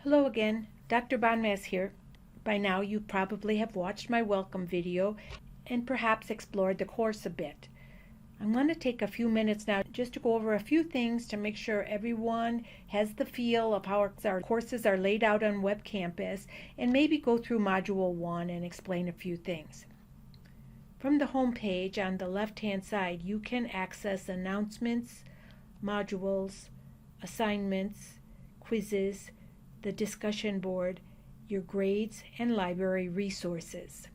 Hello again, Dr. Bonmas here. By now you probably have watched my welcome video and perhaps explored the course a bit. I'm going to take a few minutes now just to go over a few things to make sure everyone has the feel of how our courses are laid out on Web Campus and maybe go through Module 1 and explain a few things. From the home page on the left-hand side, you can access announcements, modules, assignments, quizzes, the discussion board, your grades, and library resources.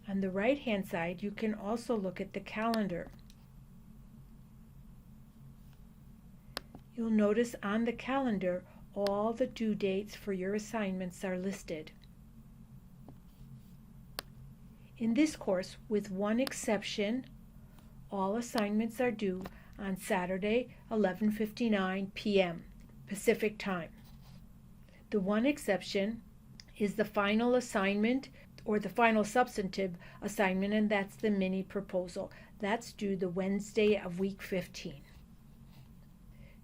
On the right-hand side, you can also look at the calendar. You'll notice on the calendar all the due dates for your assignments are listed. In this course, with one exception, all assignments are due on Saturday, 11:59 p.m. Pacific Time. The one exception is the final assignment or the final substantive assignment, and that's the mini proposal. That's due the Wednesday of week 15.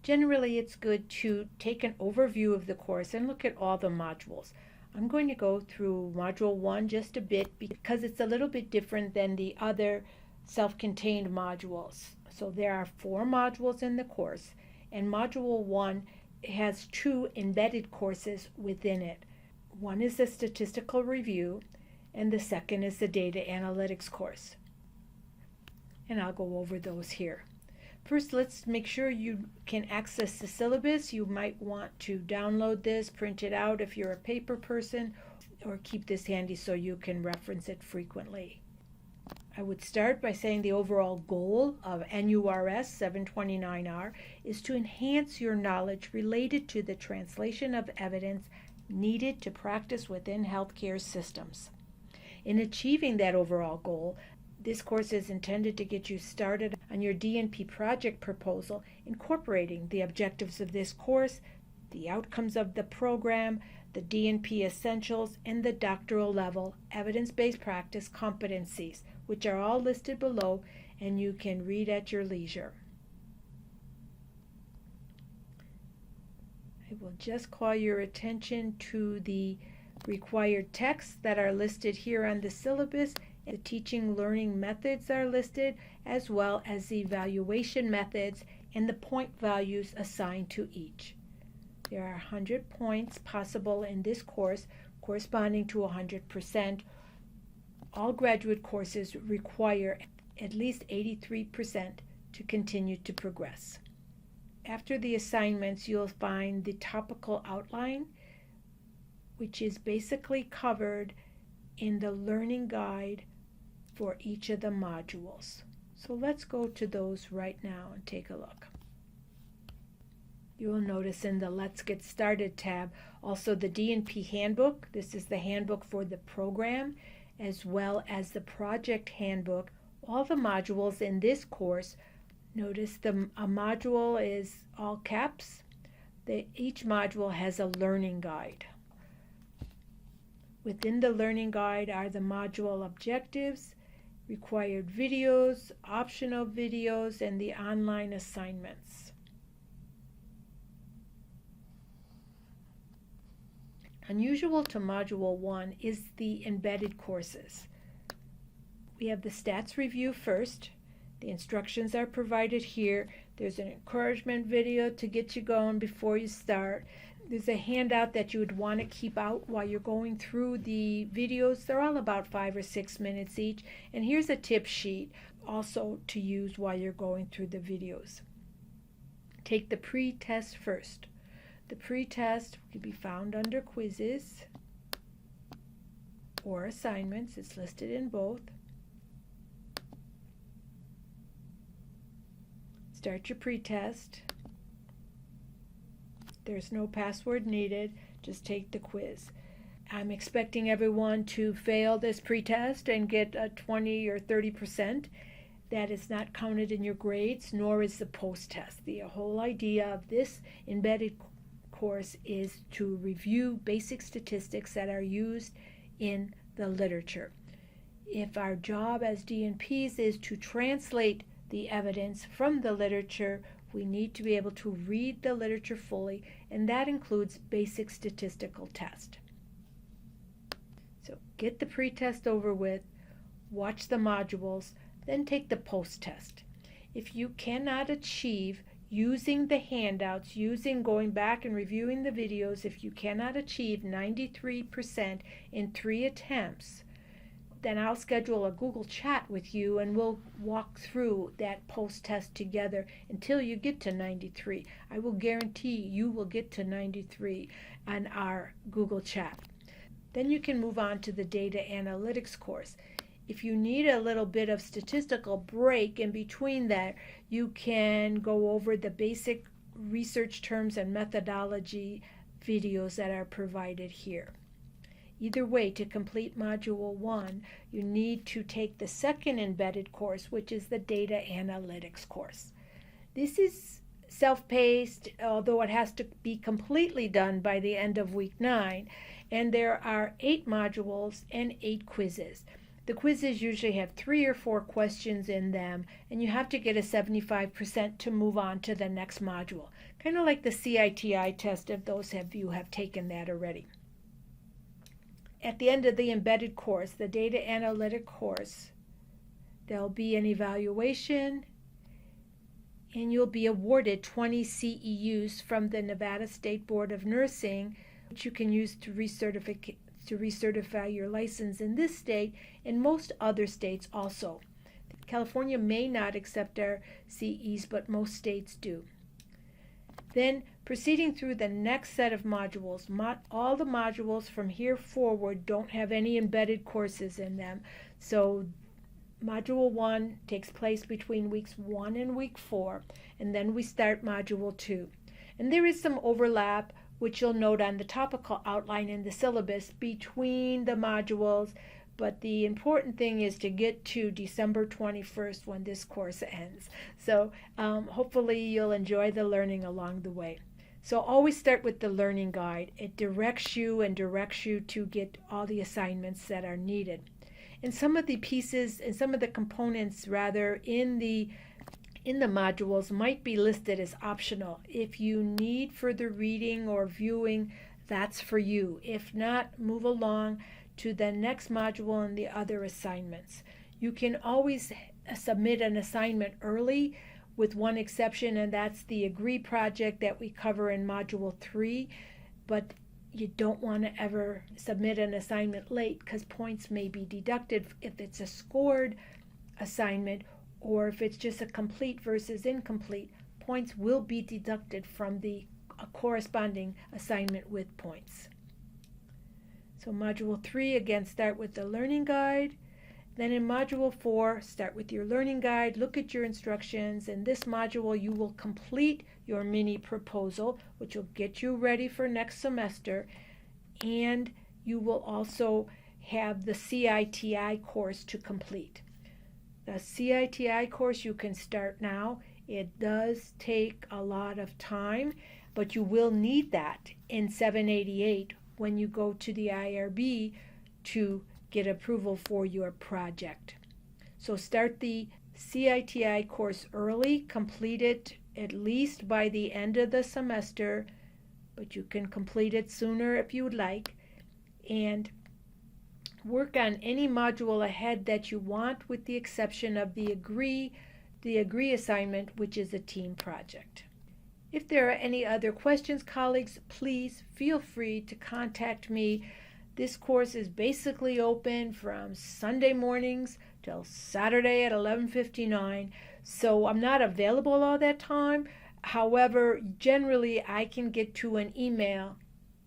Generally, it's good to take an overview of the course and look at all the modules. I'm going to go through Module 1 just a bit because it's a little bit different than the other self-contained modules. So there are 4 modules in the course, and Module 1 has 2 embedded courses within it. One is a statistical review, and the second is the data analytics course. And I'll go over those here. First, let's make sure you can access the syllabus. You might want to download this, print it out if you're a paper person, or keep this handy so you can reference it frequently. I would start by saying the overall goal of NURS 729R is to enhance your knowledge related to the translation of evidence needed to practice within healthcare systems. In achieving that overall goal, this course is intended to get you started on your DNP project proposal, incorporating the objectives of this course, the outcomes of the program, the DNP essentials, and the doctoral level evidence-based practice competencies, which are all listed below and you can read at your leisure. I will just call your attention to the required texts that are listed here on the syllabus. The teaching learning methods are listed, as well as the evaluation methods and the point values assigned to each. There are 100 points possible in this course, corresponding to 100%. All graduate courses require at least 83% to continue to progress. After the assignments, you'll find the topical outline, which is basically covered in the learning guide for each of the modules. So let's go to those right now and take a look. You will notice in the Let's Get Started tab also the DNP handbook. This is the handbook for the program, as well as the project handbook. All the modules in this course, notice a module is all caps. Each module has a learning guide. Within the learning guide are the module objectives, required videos, optional videos, and the online assignments. Unusual to Module 1 is the embedded courses. We have the stats review first. The instructions are provided here. There's an encouragement video to get you going before you start. There's a handout that you would want to keep out while you're going through the videos. They're all about 5 or 6 minutes each. And here's a tip sheet also to use while you're going through the videos. Take the pre-test first. The pre-test can be found under quizzes or assignments. It's listed in both. Start your pre-test. There's no password needed. Just take the quiz. I'm expecting everyone to fail this pre-test and get a 20 or 30%. That is not counted in your grades, nor is the post-test. The whole idea of this embedded course is to review basic statistics that are used in the literature. If our job as DNPs is to translate the evidence from the literature, We need to be able to read the literature fully, and that includes basic statistical test. So get the pre-test over with, watch the modules, then take the post-test. If you cannot achieve using the handouts, going back and reviewing the videos, if you cannot achieve 93% in 3 attempts, then I'll schedule a Google chat with you and we'll walk through that post-test together until you get to 93. I will guarantee you will get to 93 on our Google chat. Then you can move on to the data analytics course. If you need a little bit of statistical break in between that, you can go over the basic research terms and methodology videos that are provided here. Either way, to complete Module 1, you need to take the second embedded course, which is the data analytics course. This is self-paced, although it has to be completely done by the end of week 9, and there are 8 modules and 8 quizzes. The quizzes usually have 3 or 4 questions in them, and you have to get a 75% to move on to the next module. Kind of like the CITI test, if those of you have taken that already. At the end of the embedded course, the data analytic course, there'll be an evaluation, and you'll be awarded 20 CEUs from the Nevada State Board of Nursing, which you can use to recertify your license in this state and most other states also. California may not accept our CEs, but most states do. Then proceeding through the next set of modules, all the modules from here forward don't have any embedded courses in them. So Module 1 takes place between weeks 1 and week 4, and then we start Module 2. And there is some overlap, which you'll note on the topical outline in the syllabus between the modules, but the important thing is to get to December 21st when this course ends. So hopefully you'll enjoy the learning along the way. So always start with the learning guide. It directs you to get all the assignments that are needed. And some of the pieces and some of the components rather in the modules might be listed as optional. If you need further reading or viewing, that's for you. If not, move along to the next module and the other assignments. You can always submit an assignment early, with one exception, and that's the AGREE project that we cover in Module 3, but you don't want to ever submit an assignment late because points may be deducted if it's a scored assignment, or if it's just a complete versus incomplete, points will be deducted from the corresponding assignment with points. So Module 3, again, start with the learning guide. Then in Module 4, start with your learning guide, look at your instructions. In this module, you will complete your mini proposal, which will get you ready for next semester, and you will also have the CITI course to complete. The CITI course you can start now. It does take a lot of time, but you will need that in 788 when you go to the IRB to get approval for your project. So start the CITI course early, complete it at least by the end of the semester, but you can complete it sooner if you would like, and work on any module ahead that you want, with the exception of the AGREE assignment, which is a team project. If there are any other questions, colleagues, please feel free to contact me. This course is basically open from Sunday mornings till Saturday at 11:59, so I'm not available all that time. However, generally I can get to an email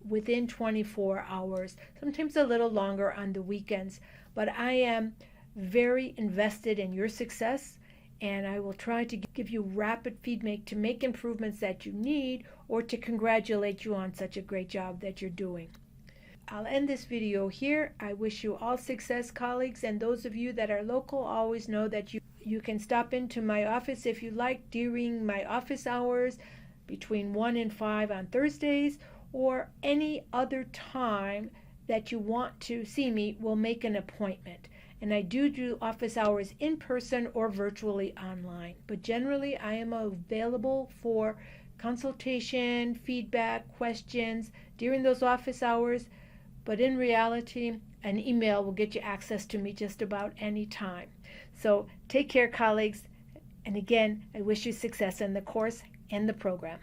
within 24 hours, sometimes a little longer on the weekends, but I am very invested in your success, and I will try to give you rapid feedback to make improvements that you need or to congratulate you on such a great job that you're doing. I'll end this video here. I wish you all success, colleagues, and those of you that are local always know that you can stop into my office if you like during my office hours between 1 and 5 on Thursdays, or any other time that you want to see me. We'll make an appointment. and I do office hours in person or virtually online. But generally, I am available for consultation, feedback, questions during those office hours. But in reality, an email will get you access to me just about any time. So take care, colleagues. And again, I wish you success in the course and the program.